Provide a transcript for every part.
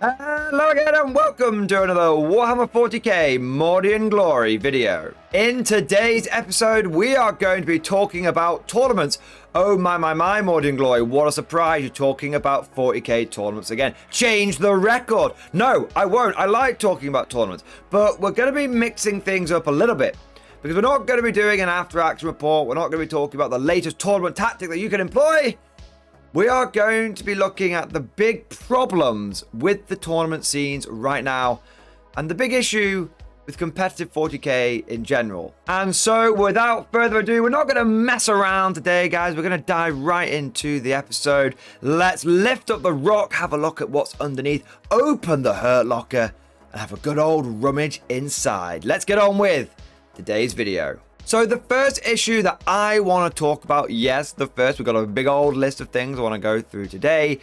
Hello again and welcome to another Warhammer 40k Mordian Glory video. In today's episode, we are going to be talking about tournaments. Oh my, Mordian Glory, what a surprise, you're talking about 40k tournaments again. Change the record. No, I won't. I like talking about tournaments, but we're going to be mixing things up a little bit. Because we're not going to be doing an after-action report. We're not going to be talking about the latest tournament tactic that you can employ. We are going to be looking at the big problems with the tournament scenes right now and the big issue with competitive 40k in general. And so without further ado, we're not going to mess around today, guys. We're going to dive right into the episode. Let's lift up the rock, have a look at what's underneath, open the hurt locker, and have a good old rummage inside. Let's get on with today's video. So the first issue that I want to talk about, yes, the first, we've got a big old list of things I want to go through today,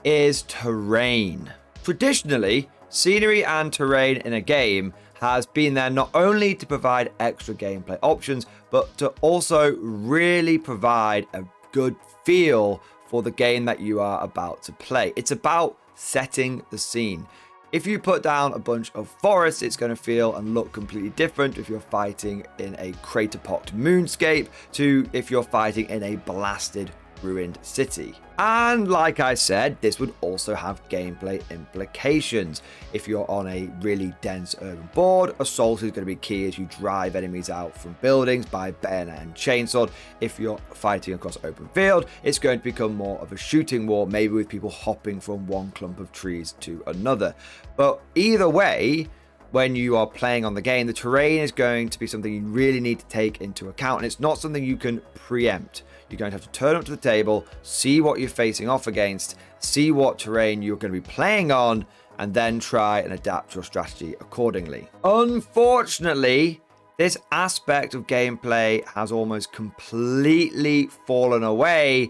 is terrain. Traditionally, scenery and terrain in a game has been there not only to provide extra gameplay options, but to also really provide a good feel for the game that you are about to play. It's about setting the scene. If you put down a bunch of forests, it's going to feel and look completely different if you're fighting in a crater-pocked moonscape to if you're fighting in a blasted, ruined city. And like I said, this would also have gameplay implications. If you're on a really dense urban board, assault is going to be key as you drive enemies out from buildings by bayonet and chainsword. If you're fighting across open field, it's going to become more of a shooting war, maybe with people hopping from one clump of trees to another. But either way, when you are playing on the game, the terrain is going to be something you really need to take into account, and it's not something you can preempt. You're going to have to turn up to the table, see what you're facing off against, see what terrain you're going to be playing on, and then try and adapt your strategy accordingly. Unfortunately, this aspect of gameplay has almost completely fallen away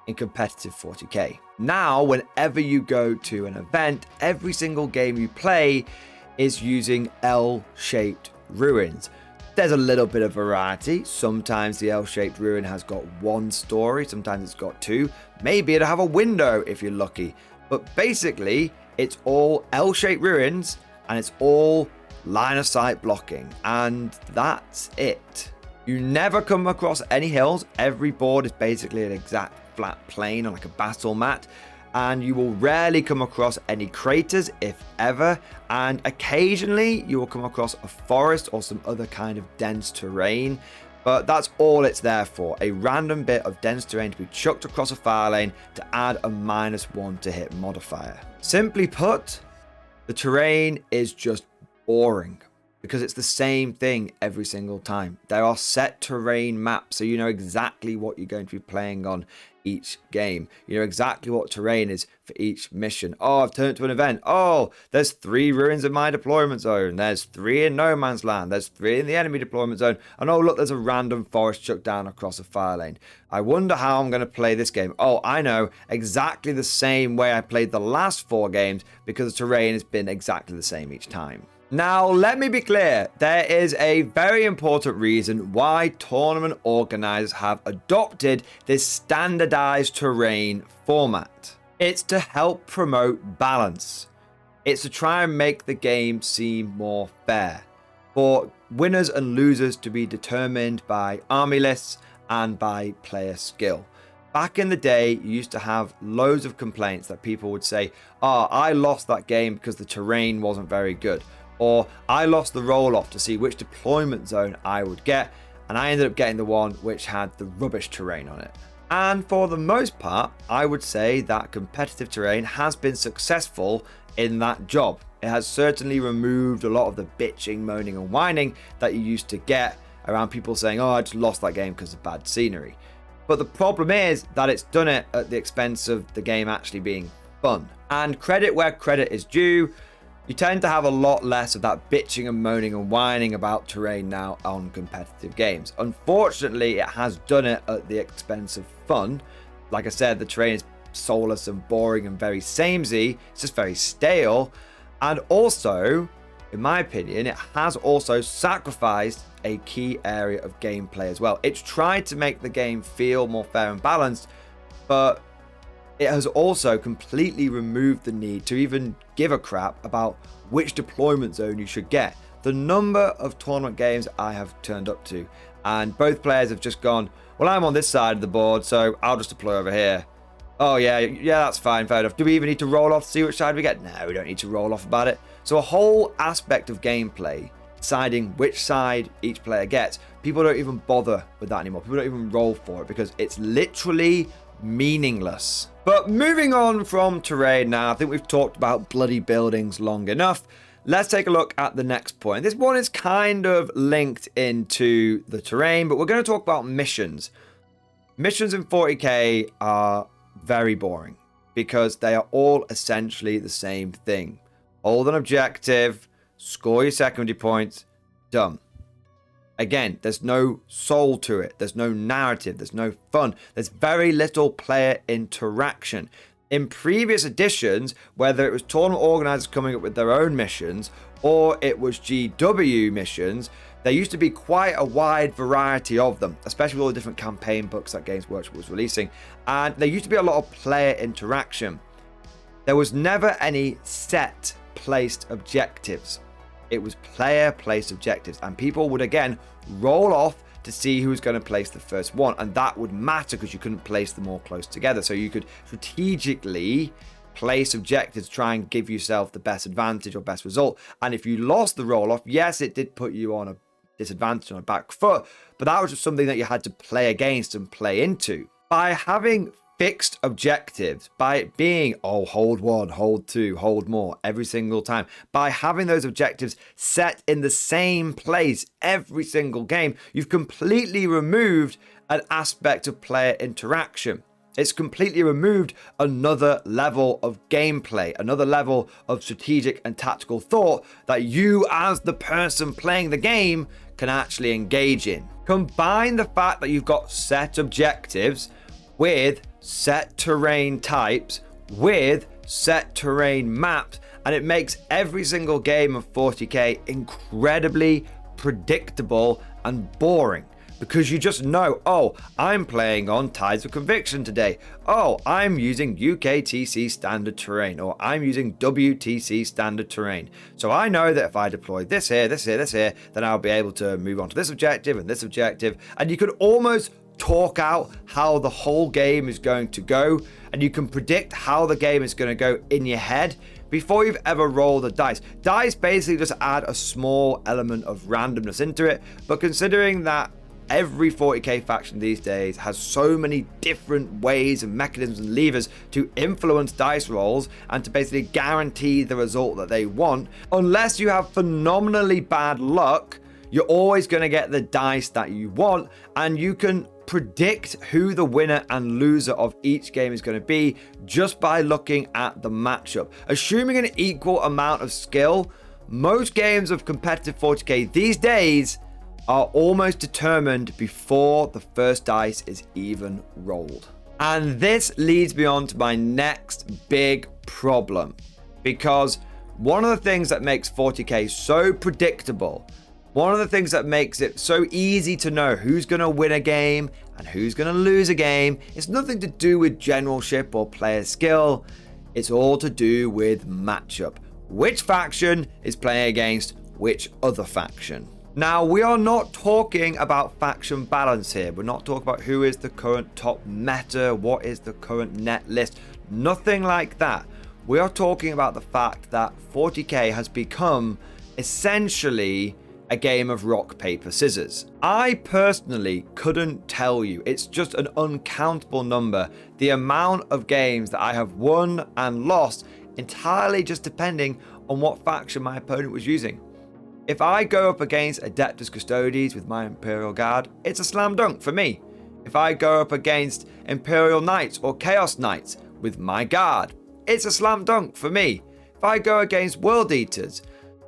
in competitive 40k. Now, whenever you go to an event, every single game you play is using L-shaped ruins. There's a little bit of variety. Sometimes the L-shaped ruin has got one story, sometimes it's got two. Maybe it'll have a window if you're lucky. But basically, it's all L-shaped ruins and it's all line of sight blocking. And that's it. You never come across any hills. Every board is basically an exact flat plane on like a battle mat. And you will rarely come across any craters, if ever, and occasionally you will come across a forest or some other kind of dense terrain, but that's all it's there for, a random bit of dense terrain to be chucked across a fire lane to add a -1 to hit modifier. Simply put, the terrain is just boring, because it's the same thing every single time. There are set terrain maps, so you know exactly what you're going to be playing on each game. You know exactly what terrain is for each mission. Oh, I've turned to an event. Oh, there's 3 ruins in my deployment zone. There's 3 in no man's land. There's 3 in the enemy deployment zone. And oh, look, there's a random forest chucked down across a fire lane. I wonder how I'm going to play this game. Oh, I know, exactly the same way I played the last 4 games, because the terrain has been exactly the same each time. Now, let me be clear, there is a very important reason why tournament organizers have adopted this standardized terrain format. It's to help promote balance. It's to try and make the game seem more fair, for winners and losers to be determined by army lists and by player skill. Back in the day, you used to have loads of complaints that people would say, oh, I lost that game because the terrain wasn't very good. Or I lost the roll-off to see which deployment zone I would get, and I ended up getting the one which had the rubbish terrain on it. And for the most part, I would say that competitive terrain has been successful in that job. It has certainly removed a lot of the bitching, moaning and whining that you used to get around people saying, oh, I just lost that game because of bad scenery. But the problem is that it's done it at the expense of the game actually being fun. And credit where credit is due, you tend to have a lot less of that bitching and moaning and whining about terrain now on competitive games. Unfortunately, it has done it at the expense of fun. Like I said, the terrain is soulless and boring and very samey. It's just very stale. And also, in my opinion, it has also sacrificed a key area of gameplay as well. It's tried to make the game feel more fair and balanced, but it has also completely removed the need to even give a crap about which deployment zone you should get. The number of tournament games I have turned up to, and both players have just gone, well, I'm on this side of the board, so I'll just deploy over here. Oh, yeah, that's fine, fair enough. Do we even need to roll off to see which side we get? No, we don't need to roll off about it. So a whole aspect of gameplay, deciding which side each player gets, people don't even bother with that anymore. People don't even roll for it because it's literally meaningless. But moving on from terrain now, I think we've talked about bloody buildings long enough. Let's take a look at the next point. This one is kind of linked into the terrain, but we're going to talk about missions. Missions in 40k are very boring because they are all essentially the same thing. Hold an objective, score your secondary points, done. Again, there's no soul to it. There's no narrative. There's no fun. There's very little player interaction. In previous editions, whether it was tournament organizers coming up with their own missions or it was GW missions, there used to be quite a wide variety of them, especially with all the different campaign books that Games Workshop was releasing. And there used to be a lot of player interaction. There was never any set placed objectives. It was player placed objectives, and people would again roll off to see who's going to place the first one, and that would matter because you couldn't place them all close together. So you could strategically place objectives to try and give yourself the best advantage or best result. And if you lost the roll off, yes, it did put you on a disadvantage, on a back foot, but that was just something that you had to play against and play into. By having fixed objectives, by it being, oh, hold one, hold two, hold more every single time, by having those objectives set in the same place every single game, you've completely removed an aspect of player interaction. It's completely removed another level of gameplay, another level of strategic and tactical thought that you as the person playing the game can actually engage in. Combine the fact that you've got set objectives with set terrain types, with set terrain maps, and it makes every single game of 40k incredibly predictable and boring. Because you just know, oh, I'm playing on Tides of Conviction today. Oh, I'm using UKTC standard terrain, or I'm using WTC standard terrain. So I know that if I deploy this here, this here, this here, then I'll be able to move on to this objective and this objective. And you could almost talk out how the whole game is going to go, and you can predict how the game is going to go in your head before you've ever rolled the dice. Dice basically just add a small element of randomness into it, but considering that every 40k faction these days has so many different ways and mechanisms and levers to influence dice rolls and to basically guarantee the result that they want, unless you have phenomenally bad luck, you're always going to get the dice that you want, and you can predict who the winner and loser of each game is going to be just by looking at the matchup. Assuming an equal amount of skill, most games of competitive 40k these days are almost determined before the first dice is even rolled. And this leads me on to my next big problem, because one of the things that makes 40k so predictable, one of the things that makes it so easy to know who's going to win a game and who's going to lose a game, it's nothing to do with generalship or player skill. It's all to do with matchup. Which faction is playing against which other faction? Now, we are not talking about faction balance here. We're not talking about who is the current top meta, what is the current net list, nothing like that. We are talking about the fact that 40k has become essentially a game of rock, paper, scissors. I personally couldn't tell you, it's just an uncountable number, the amount of games that I have won and lost entirely just depending on what faction my opponent was using. If I go up against Adeptus Custodes with my Imperial Guard, it's a slam dunk for me. If I go up against Imperial Knights or Chaos Knights with my Guard, it's a slam dunk for me. If I go against World Eaters,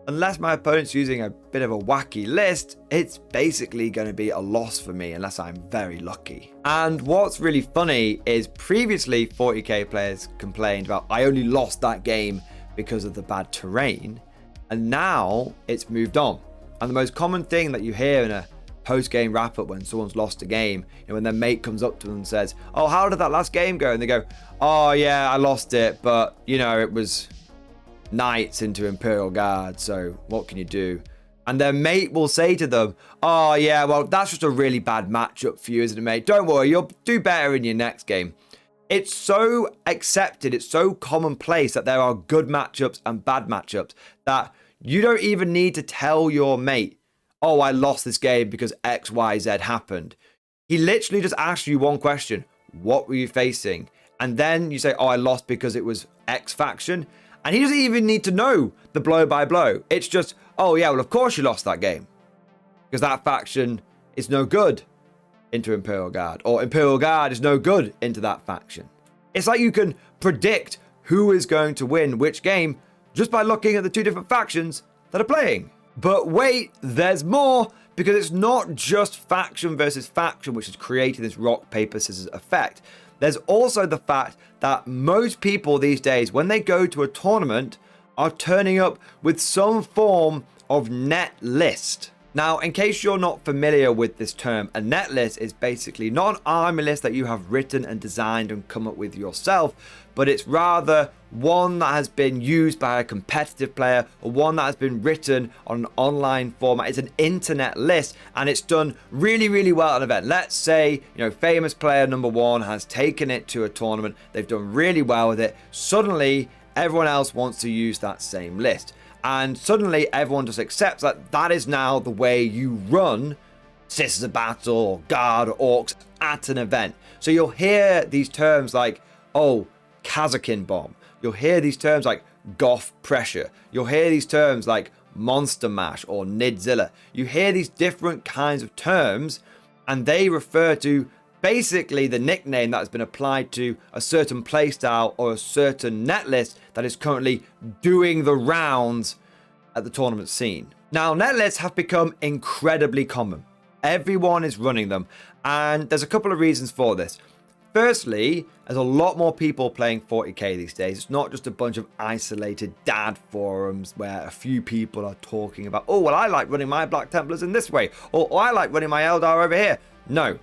unless my opponent's using a bit of a wacky list, it's basically going to be a loss for me unless I'm very lucky. And what's really funny is previously 40k players complained about, I only lost that game because of the bad terrain. And now it's moved on. And the most common thing that you hear in a post-game wrap-up when someone's lost a game, when their mate comes up to them and says, oh, how did that last game go? And they go, oh yeah, I lost it, but it was knights into Imperial Guard, so what can you do? And their mate will say to them, oh yeah, well, that's just a really bad matchup for you, isn't it, mate? Don't worry, you'll do better in your next game. It's so accepted, it's so commonplace that there are good matchups and bad matchups that you don't even need to tell your mate, oh, I lost this game because X, Y, Z happened. He literally just asks you one question. What were you facing? And then you say, oh, I lost because it was X faction. And he doesn't even need to know the blow by blow. It's just, oh yeah, well, of course you lost that game. Because that faction is no good into Imperial Guard. Or Imperial Guard is no good into that faction. It's like you can predict who is going to win which game just by looking at the two different factions that are playing. But wait, there's more, because it's not just faction versus faction which is creating this rock, paper, scissors effect. There's also the fact that most people these days, when they go to a tournament, are turning up with some form of net list. Now, in case you're not familiar with this term, a net list is basically not an army list that you have written and designed and come up with yourself, but it's rather one that has been used by a competitive player or one that has been written on an online format. It's an internet list and it's done really, really well at an event. Let's say, famous player number one has taken it to a tournament. They've done really well with it. Suddenly, everyone else wants to use that same list. And suddenly everyone just accepts that that is now the way you run Sisters of Battle or Guard or Orcs at an event. So you'll hear these terms like, oh, Kazakin Bomb. You'll hear these terms like Goth Pressure. You'll hear these terms like Monster Mash or Nidzilla. You hear these different kinds of terms and they refer to basically the nickname that has been applied to a certain playstyle or a certain net list that is currently doing the rounds at the tournament scene. Now, net lists have become incredibly common. Everyone is running them, and there's a couple of reasons for this. Firstly, there's a lot more people playing 40k these days. It's not just a bunch of isolated dad forums where a few people are talking about, oh, well, I like running my Black Templars in this way, or I like running my Eldar over here. No.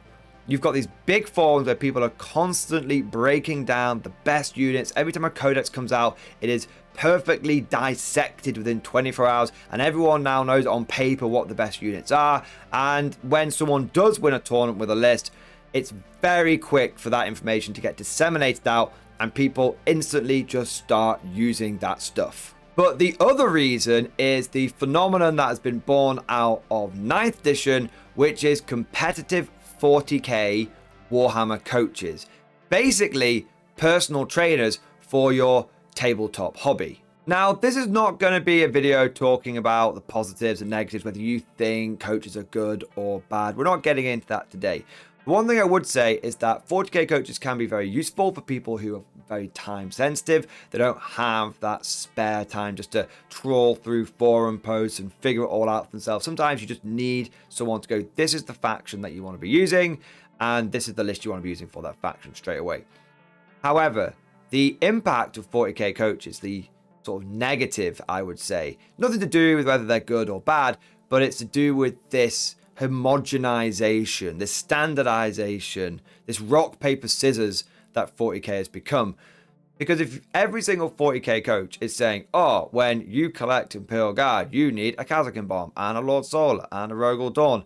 You've got these big forums where people are constantly breaking down the best units. Every time a codex comes out, it is perfectly dissected within 24 hours. And everyone now knows on paper what the best units are. And when someone does win a tournament with a list, it's very quick for that information to get disseminated out. And people instantly just start using that stuff. But the other reason is the phenomenon that has been born out of 9th edition, which is competitive 40k Warhammer coaches. Basically, personal trainers for your tabletop hobby. Now, this is not going to be a video talking about the positives and negatives, whether you think coaches are good or bad. We're not getting into that today. One thing I would say is that 40k coaches can be very useful for people who are very time sensitive. They don't have that spare time just to trawl through forum posts and figure it all out for themselves. Sometimes you just need someone to go, this is the faction that you want to be using, and this is the list you want to be using for that faction straight away. However, the impact of 40k coaches, the sort of negative, I would say, nothing to do with whether they're good or bad, but it's to do with this homogenization, this standardization, this rock, paper, scissors that 40k has become. Because if every single 40k coach is saying, oh, when you collect Imperial Guard, you need a Kazakin Bomb and a Lord Solar and a Rogal Dawn,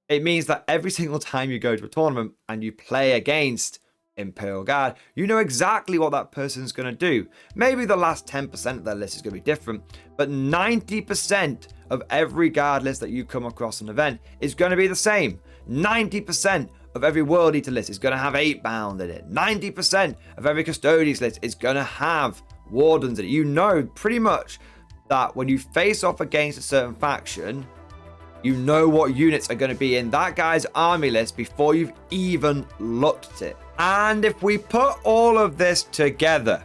it means that every single time you go to a tournament and you play against Imperial Guard, you know exactly what that person's going to do. Maybe the last 10% of their list is going to be different, but 90% of every guard list that you come across an event is going to be the same. 90% of every World Eater list is going to have 8-bound in it. 90% of every Custodians list is going to have Wardens in it. You know pretty much that when you face off against a certain faction, you know what units are going to be in that guy's army list before you've even looked at it. And if we put all of this together,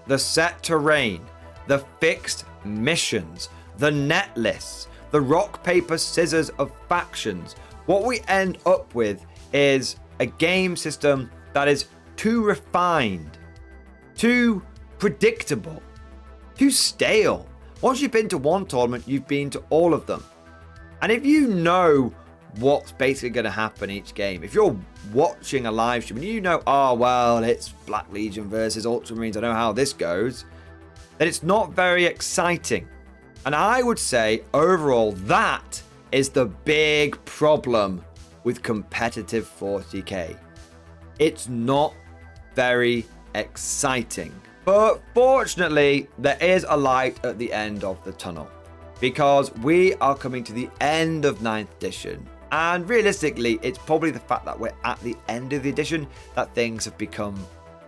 the set terrain, the fixed missions, the net lists, the rock, paper, scissors of factions, what we end up with is a game system that is too refined, too predictable, too stale. Once you've been to one tournament, you've been to all of them. And if you know what's basically going to happen each game. If you're watching a live stream and you know, oh, well, it's Black Legion versus Ultramarines, I know how this goes, then it's not very exciting. And I would say, overall, that is the big problem with competitive 40k. It's not very exciting. But fortunately, there is a light at the end of the tunnel, because we are coming to the end of 9th edition. And realistically, it's probably the fact that we're at the end of the edition that things have become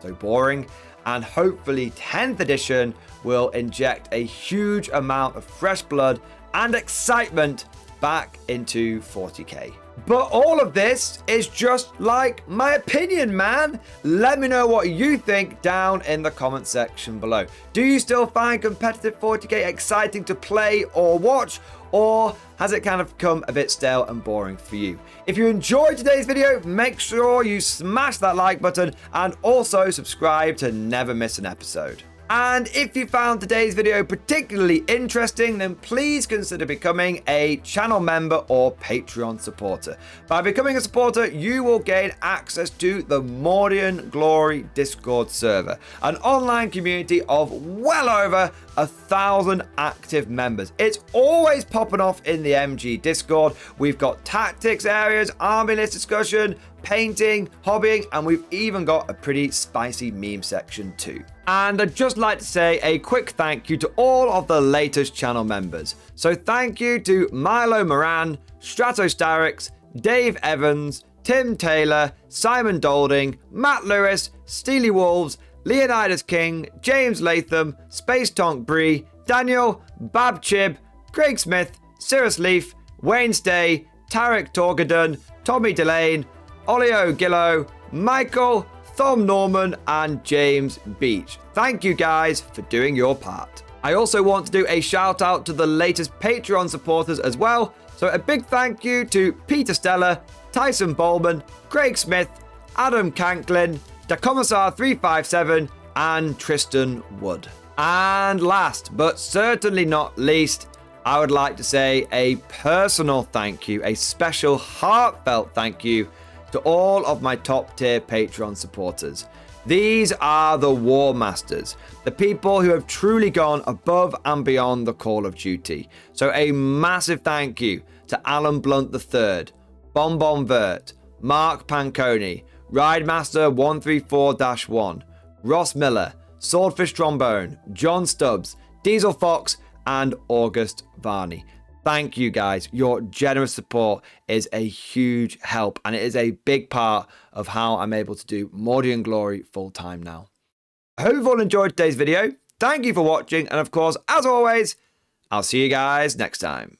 so boring. And hopefully 10th edition will inject a huge amount of fresh blood and excitement back into 40k. But all of this is just like my opinion, man. Let me know what you think down in the comment section below. Do you still find competitive 40k exciting to play or watch? Or has it kind of become a bit stale and boring for you? If you enjoyed today's video, make sure you smash that like button and also subscribe to never miss an episode. And if you found today's video particularly interesting, then please consider becoming a channel member or Patreon supporter. By becoming a supporter, you will gain access to the Mordian Glory Discord server, an online community of well over 1,000 active members. It's always popping off in the MG Discord. We've got tactics areas, army list discussion, painting, hobbying, and we've even got a pretty spicy meme section too. And I'd just like to say a quick thank you to all of the latest channel members. So thank you to Milo Moran, Stratostarix, Dave Evans, Tim Taylor, Simon Dolding, Matt Lewis, Steely Wolves, Leonidas King, James Latham, Space Tonk Bree, Daniel, Bab Chib, Craig Smith, Cyrus Leaf, Wayne Stay, Tarek Torgadon, Tommy Delane, Olio Gillo, Michael, Thom Norman, and James Beach. Thank you guys for doing your part. I also want to do a shout out to the latest Patreon supporters as well. So a big thank you to Peter Stella, Tyson Bowman, Craig Smith, Adam Canklin, Dacommissar 357, and Tristan Wood. And last but certainly not least, I would like to say a personal thank you, a special heartfelt thank you to all of my top tier Patreon supporters. These are the War Masters, the people who have truly gone above and beyond the call of duty. So a massive thank you to Alan Blunt III, Bonbon Vert, Mark Panconi, Ridemaster 134-1, Ross Miller, Swordfish Trombone, John Stubbs, Diesel Fox, and August Varney. Thank you guys. Your generous support is a huge help, and it is a big part of how I'm able to do Mordian Glory full time now. I hope you've all enjoyed today's video. Thank you for watching, and of course, as always, I'll see you guys next time.